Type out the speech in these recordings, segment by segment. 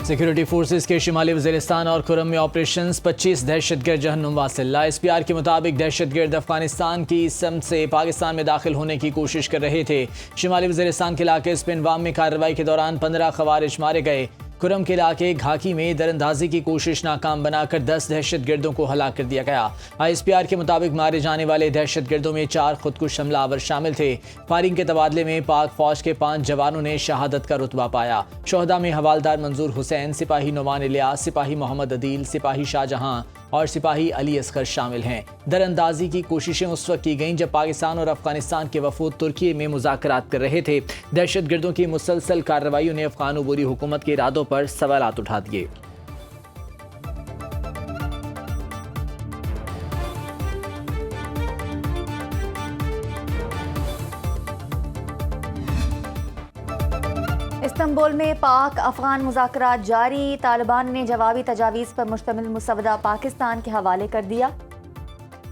Security forces के शिमाली वज़ीरिस्तान और खुरम में ऑपरेशन 25 दहशतगर्द जहन्नुम वासिल। ISPR के मुताबिक दहशतगर्द अफगानिस्तान की समत से पाकिस्तान में दाखिल होने की कोशिश कर रहे थे। शिमाली वज़ीरिस्तान के इलाके स्पिनवाम में कार्रवाई के दौरान 15 खवारिज मारे गए। खुरम के इलाके घाकी में दरअंदाजी की कोशिश नाकाम बनाकर 10 दहशतगर्दों को हलाक कर दिया गया। ISPR के मुताबिक मारे जाने वाले दहशतगर्दों में 4 खुदकुश हमलावर शामिल थे। फायरिंग के तबादले में पाक फौज के 5 जवानों ने शहादत का रुतबा पाया। शोहदा में हवालदार मंजूर हुसैन, सिपाही नोमान इलियास, सिपाही मोहम्मद अदील, सिपाही शाहजहां और सिपाही अली असगर शामिल हैं। दरअंदाजी की कोशिशें उस वक्त की गईं जब पाकिस्तान और अफगानिस्तान के वफूद तुर्की में मुज़ाकरात कर रहे थे। दहशतगर्दों की मुसलसल कार्रवाइयों ने अफगान उबूरी हुकूमत के इरादों पर सवालात उठा दिए। इस्तांबुल में पाक अफगान मुज़ाकरात जारी। तालिबान ने जवाबी तजावीज़ पर मुश्तमिल मुसवदा पाकिस्तान के हवाले कर दिया।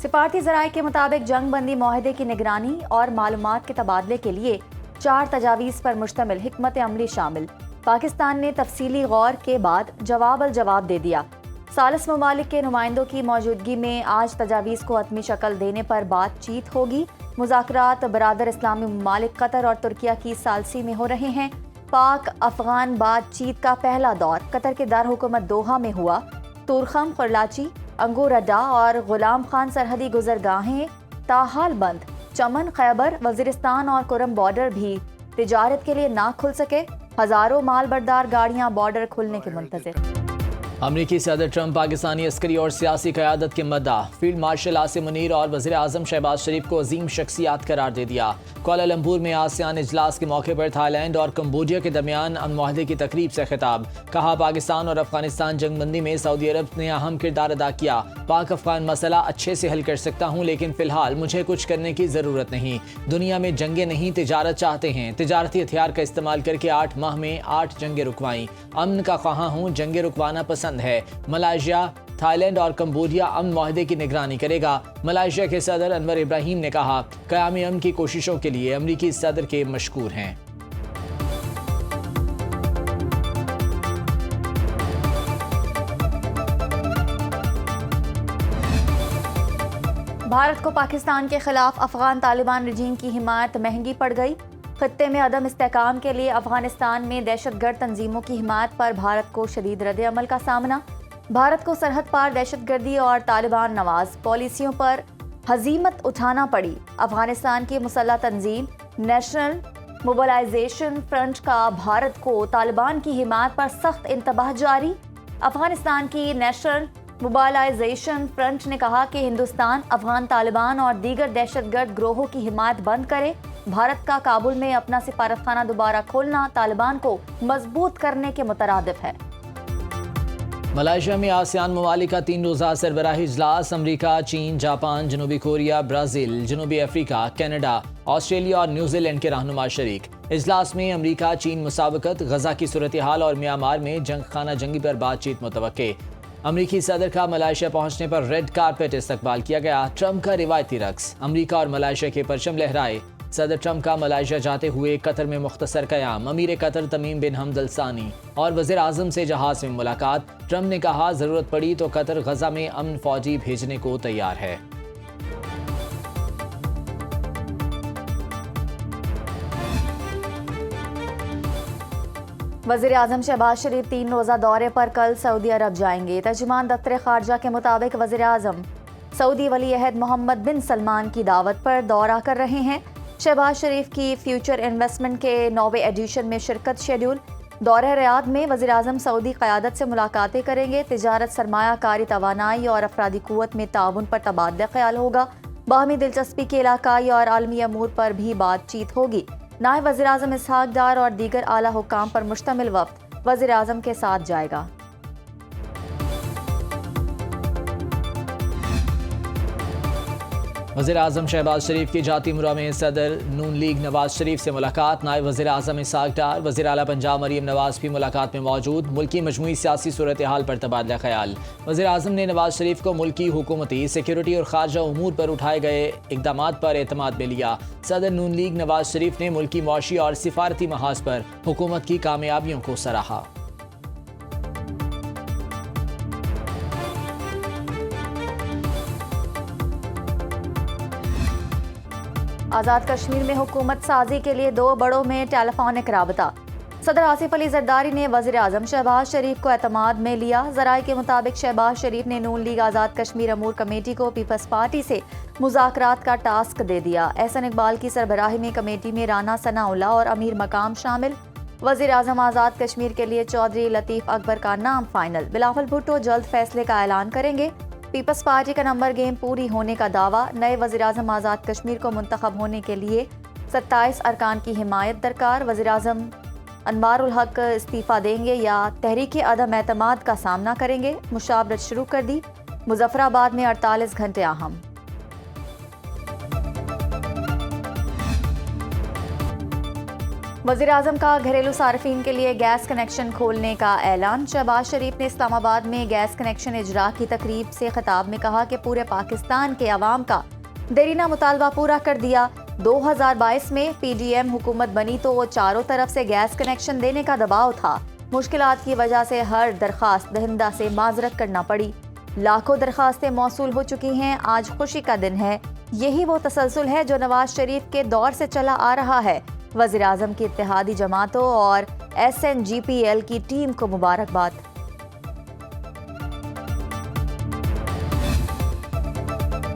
सिफारती ज़राए के मुताबिक जंग बंदी माहदे की निगरानी और मालूमात के तबादले के लिए 4 तजावीज़ पर मुश्तमिल हिकमत अमली शामिल। पाकिस्तान ने तफसीली गौर के बाद जवाब दे दिया। सालिस ममालिक के नुमाइंदों की मौजूदगी में आज तजावीज़ को हतमी शक्ल देने पर बातचीत होगी। मुज़ाकरात बरादर इस्लामी ममालिक कतर और तुर्किया की सालसी में हो रहे हैं। पाक अफगान बातचीत का पहला दौर कतर के दार हुकूमत दोहा में हुआ। तुरखम, खरलाची, अंगोरडा और गुलाम खान सरहदी गुजरगाहें ताहाल बंद। चमन, खैबर, वजीरिस्तान और कुरम बॉर्डर भी तिजारत के लिए ना खुल सके। हजारों माल बरदार गाड़ियां बॉर्डर खुलने के मुंतज़िर। अमरीकी सदर ट्रंप पाकिस्तानी अस्करी और सियासी क़यादत के मद्दा फील्ड मार्शल आसिम मुनीर और वज़ीर आज़म शहबाज शरीफ को अजीम शख्सियात करार दे दिया। कुआलालंपुर में आसियान इजलास के मौके पर थाईलैंड और कम्बोडिया के दरमियान अमन मुआहदे की तकरीब से खिताब। कहा, पाकिस्तान और अफगानिस्तान जंगबंदी में सऊदी अरब ने अहम किरदार अदा किया। पाक अफगान मसला अच्छे से हल कर सकता हूँ, लेकिन फ़िलहाल मुझे कुछ करने की ज़रूरत नहीं। दुनिया में जंगें नहीं, तिजारत चाहते हैं। तिजारती हथियार का इस्तेमाल करके 8 माह में 8 जंगें रुकवाईं। अमन का ख्वाह हूँ, जंगें रुकवाना पसंद है। मलाइशिया, थाईलैंड और कम्बोडिया अमन मुआहदे की निगरानी करेगा। मलाइशिया के सदर अनवर इब्राहिम ने कहा, क़याम अमन की कोशिशों के लिए अमरीकी सदर के मशकूर हैं। भारत को पाकिस्तान के खिलाफ अफगान तालिबान रजीम की हिमायत महंगी पड़ गई। खत्ते में अदम इस्तेहकाम के लिए अफगानिस्तान में दहशतगर्द तंजीमों की हिमायत पर भारत को शदीद रद्द अमल का सामना। भारत को सरहद पार दहशतगर्दी और तालिबान नवाज पॉलिसियों पर हजीमत उठाना पड़ी। अफगानिस्तान की मुसल्लह तंजीम नेशनल मोबिलाइजेशन फ्रंट का भारत को तालिबान की हिमायत पर सख्त इंतबाह जारी। अफगानिस्तान की नेशनल मोबिलाइजेशन फ्रंट ने कहा कि हिंदुस्तान अफगान तालिबान और दीगर दहशतगर्द ग्रोहों की हिमायत बंद करे। भारत का काबुल में अपना सिफारतखाना दोबारा खोलना तालिबान को मजबूत करने के मुतरादिफ है। मलाइशिया में आसियान ममालिक का 3 रोज़ा सरबराही इजलास। अमरीका, चीन, जापान, जनूबी कोरिया, ब्राज़ील, जनूबी अफ्रीका, कनाडा, ऑस्ट्रेलिया और न्यूजीलैंड के रहनुमा शरीक। इजलास में अमरीका चीन मुसाबकत, गजा की सूरत हाल और म्यांमार में जंग जंगी पर बातचीत मुतवक्के। अमरीकी सदर का मलाइशिया पहुंचने पर रेड कारपेट इस्तकबाल किया गया। ट्रंप का रिवायती रक्स, अमरीका और मलाइशिया के परचम लहराए। सदर ट्रंप का मलाइशिया जाते हुए कतर में मुख्तसर क़याम। अमीर कतर तमीम बिन हमद अल सानी और वज़ीर आज़म से जहाज़ में मुलाकात। ट्रंप ने कहा, ज़रूरत पड़ी तो कतर गजा में अमन फौजी भेजने को तैयार है। वज़ीर आज़म शहबाज शरीफ 3 रोज़ा दौरे पर कल सऊदी अरब जाएंगे। तर्जुमान दफ्तर खारजा के मुताबिक वज़ीर आज़म सऊदी वली अहद मोहम्मद बिन सलमान की दावत पर दौरा कर रहे हैं। शहबाज शरीफ की फ्यूचर इन्वेस्टमेंट के 9वें एडिशन में शिरकत शेड्यूल। दौरे रियाद में वज़ीर आज़म सऊदी क़यादत से मुलाकातें करेंगे। तिजारत, सरमायाकारी, तवानाई और अफरादी क़ुव्वत में ताउन पर तबादला ख्याल होगा। बाहमी दिलचस्पी के इलाकाई और आलमी अमूर पर भी बातचीत होगी। नायब वज़ीर आज़म इसहाक डार और दीगर आला हुक्काम पर मुश्तमिल वफ़द वज़ीर आज़म के साथ जाएगा। वज़ीर आज़म शहबाज शरीफ की जाती मुरा में सदर नून लीग नवाज शरीफ से मुलाकात। नायब वज़ीर आज़म इसहाक डार, वज़ीर आला पंजाब मरीम नवाज भी मुलाकात में मौजूद। मुल्की मजमूई सियासी सूरत हाल पर तबादला ख्याल। वज़ीर आज़म ने नवाज शरीफ को मुल्की हुकूमती, सिक्योरिटी और खारजा उमूर पर उठाए गए इक़दामात पर एतमाद में लिया। सदर नून लीग नवाज शरीफ ने मुल्की मौशी और सिफारती महाज पर हुकूमत की कामयाबियों को सराहा। आज़ाद कश्मीर में हुकूमत साजी के लिए 2 बड़ों में टेलीफोनिक राबता। सदर आसिफ अली जरदारी ने वज़ीर आज़म शहबाज शरीफ को एतमाद में लिया। ज़राए के मुताबिक शहबाज शरीफ ने नून लीग आज़ाद कश्मीर अमूर कमेटी को पीपल्स पार्टी से मुज़ाकरात का टास्क दे दिया। एहसन इकबाल की सरबराही में कमेटी में राना सनाउल्लाह और अमीर मकाम शामिल। वज़ीर आज़म आज़ाद कश्मीर के लिए चौधरी लतीफ़ अकबर का नाम फाइनल। बिलावल भुट्टो जल्द फैसले का ऐलान करेंगे। पीपल्स पार्टी का नंबर गेम पूरी होने का दावा। नए वज़ीर आज़म आज़ाद कश्मीर को मुंतखब होने के लिए 27 अरकान की हिमायत दरकार। वज़ीर आज़म अनवारुल हक इस्तीफ़ा देंगे या तहरीक अदम एतमाद का सामना करेंगे। मुशावरत शुरू कर दी। मुजफ्फराबाद में 48 घंटे अहम। वज़ीर आज़म का घरेलू सार्फिन के लिए गैस कनेक्शन खोलने का ऐलान। शहबाज शरीफ ने इस्लामाबाद में गैस कनेक्शन इजरा की तकरीब से खिताब में कहा कि पूरे पाकिस्तान के अवाम का देरीना मुतालबा पूरा कर दिया। 2022 में पीडीएम हुकूमत बनी तो चारों तरफ से गैस कनेक्शन देने का दबाव था। मुश्किलात की वजह से हर दरख्वास्त दहिंदा से माजरत करना पड़ी। लाखों दरख्वास्तें मौसूल हो चुकी हैं। आज खुशी का दिन है। यही वो तसलसल है जो नवाज शरीफ के दौर से चला आ रहा है। वज़ीर आज़म की इत्तेहादी जमातों और SNGPL की टीम को मुबारकबाद।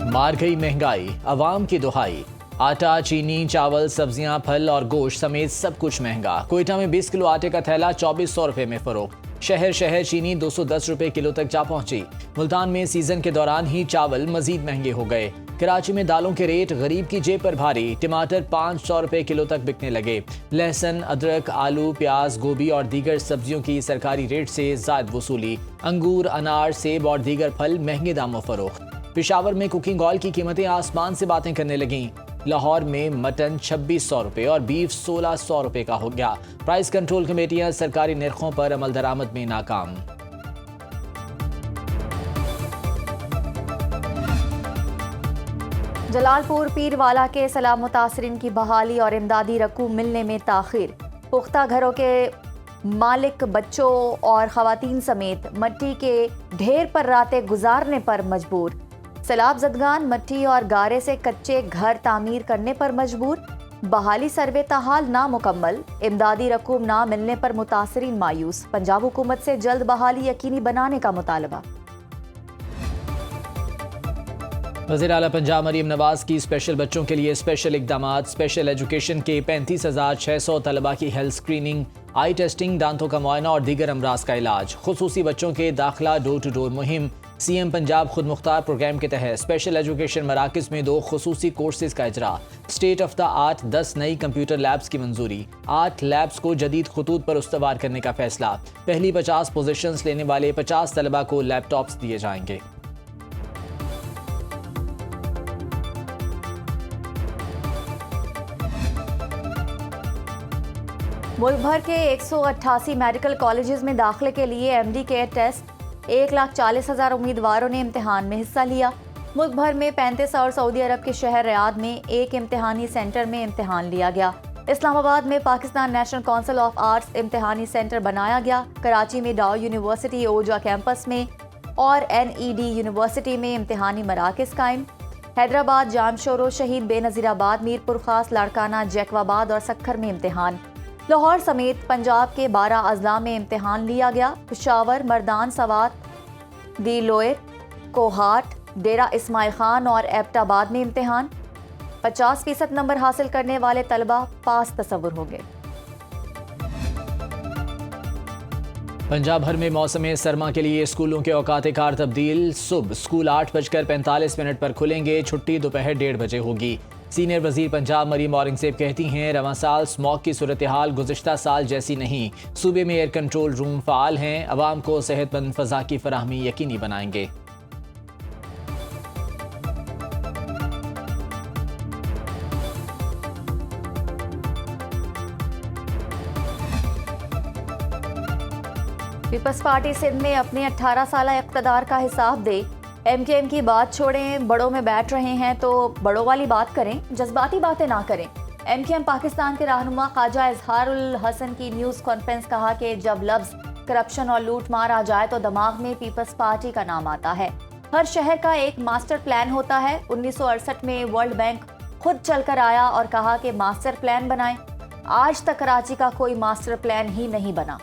मार गई महंगाई, अवाम की दुहाई। आटा, चीनी, चावल, सब्जियां, फल और गोश्त समेत सब कुछ महंगा। कोयटा में 20 किलो आटे का थैला 2400 रुपए में फरोख्त। शहर शहर चीनी 210 रुपए किलो तक जा पहुंची। मुल्तान में सीजन के दौरान ही चावल मजीद महंगे हो गए। कराची में दालों के रेट गरीब की जेब पर भारी। टमाटर 500 रुपए किलो तक बिकने लगे। लहसुन, अदरक, आलू, प्याज, गोभी और दीगर सब्जियों की सरकारी रेट से ज़ायद वसूली। अंगूर, अनार, सेब और दीगर फल महंगे दामों फरोख्त। पेशावर में कुकिंग ऑयल की कीमतें आसमान से बातें करने लगीं। लाहौर में मटन 2600 रुपए और बीफ 1600 रुपए का हो गया। प्राइस कंट्रोल कमेटियां सरकारी निर्खों पर अमल दरामद में नाकाम। जलालपुर पीरवाला के सलाम मुतासरीन की बहाली और इमदादी रकूम मिलने में ताखिर। पुख्ता घरों के मालिक बच्चों और खवातीन समेत मट्टी के ढेर पर रातें गुजारने पर मजबूर। सैलाब ज़दगान मट्टी और गारे से कच्चे घर तामीर करने पर मजबूर। बहाली सर्वे ताहाल नामुकम्मल। इमदादी रकूम ना मिलने पर मुतासरीन मायूस। पंजाब हुकूमत से जल्द बहाली यकीनी बनाने का मुतालबा। वज़ीर आला पंजाब मरीम नवाज की स्पेशल बच्चों के लिए स्पेशल इकदाम। स्पेशल एजुकेशन के 35,600 तलबा की हेल्थ स्क्रीनिंग, आई टेस्टिंग, दांतों का मुआयना और दीगर अमराज का इलाज। खुसूसी बच्चों के दाखिला डोर टू डोर मुहिम। CM पंजाब खुद मुख्तार प्रोग्राम के तहत स्पेशल एजुकेशन मराकज़ में 2 खुसूसी कोर्सेज का इजरा। स्टेट ऑफ द आर्ट 10 नई कंप्यूटर लैब्स की मंजूरी। 8 लैब्स को जदीद खतूत पर उस्तवार करने का फैसला। पहली 50 पोजीशंस लेने वाले 50 तलबा को लैपटॉप्स दिए जाएंगे। मुल्क भर के 188 मेडिकल कॉलेजेस में दाखिले के लिए MD केयर टेस्ट 1,40,000 उम्मीदवारों ने इम्तिहान में हिस्सा लिया। मुल्क भर में 35 और सऊदी अरब के शहर रियाद में एक इम्तिहानी सेंटर में इम्तिहान लिया गया। इस्लामाबाद में Pakistan National Council of Arts इम्तिहानी सेंटर बनाया गया। कराची में डाउ यूनिवर्सिटी ओजा कैंपस में और NED यूनिवर्सिटी में इम्तिहानी मराकज़ कायम। हैदराबाद, जामशोरो, शहीद बेनज़ीराबाद, मीरपुर खास, लाड़काना, जैकवाबाद और सक्खर में इम्तिहान। लाहौर समेत पंजाब के 12 अजला में इम्तिहान लिया गया। पेशावर, मर्दान, सवात, दी लोयर, कोहाट, डेरा इस्माइल खान और एबटाबाद में इम्तिहान। 50% नंबर हासिल करने वाले तलबा पास तस्वुर होंगे। पंजाब भर में मौसम सरमा के लिए स्कूलों के औकात कार तब्दील। सुबह स्कूल 8:45 पर खुलेंगे। छुट्टी दोपहर 1:30 बजे होगी। सीनियर वजीर पंजाब मरीम औरंगजेब कहती हैं, रवां साल स्मॉग की सूरत हाल गुज़िश्ता साल जैसी नहीं। सूबे में एयर कंट्रोल रूम फ़ाल हैं। अवाम को सेहतमंद फ़ज़ा की फराहमी यकीनी बनाएंगे। पीपल्स पार्टी सिंध में अपने 18 साल इक़्तिदार का हिसाब दे। MKM की बात छोड़ें, बड़ों में बैठ रहे हैं तो बड़ों वाली बात करें, जज्बाती बातें ना करें। MKM पाकिस्तान के रहनुमा ख्वाजा इजहारुल हसन की न्यूज़ कॉन्फ्रेंस कहा कि जब लफ्ज़ करप्शन और लूट मार आ जाए तो दिमाग में पीपल्स पार्टी का नाम आता है। हर शहर का एक मास्टर प्लान होता है। 1968 में वर्ल्ड बैंक खुद चलकर आया और कहा कि मास्टर प्लान बनाएं। आज तक कराची का कोई मास्टर प्लान ही नहीं बना।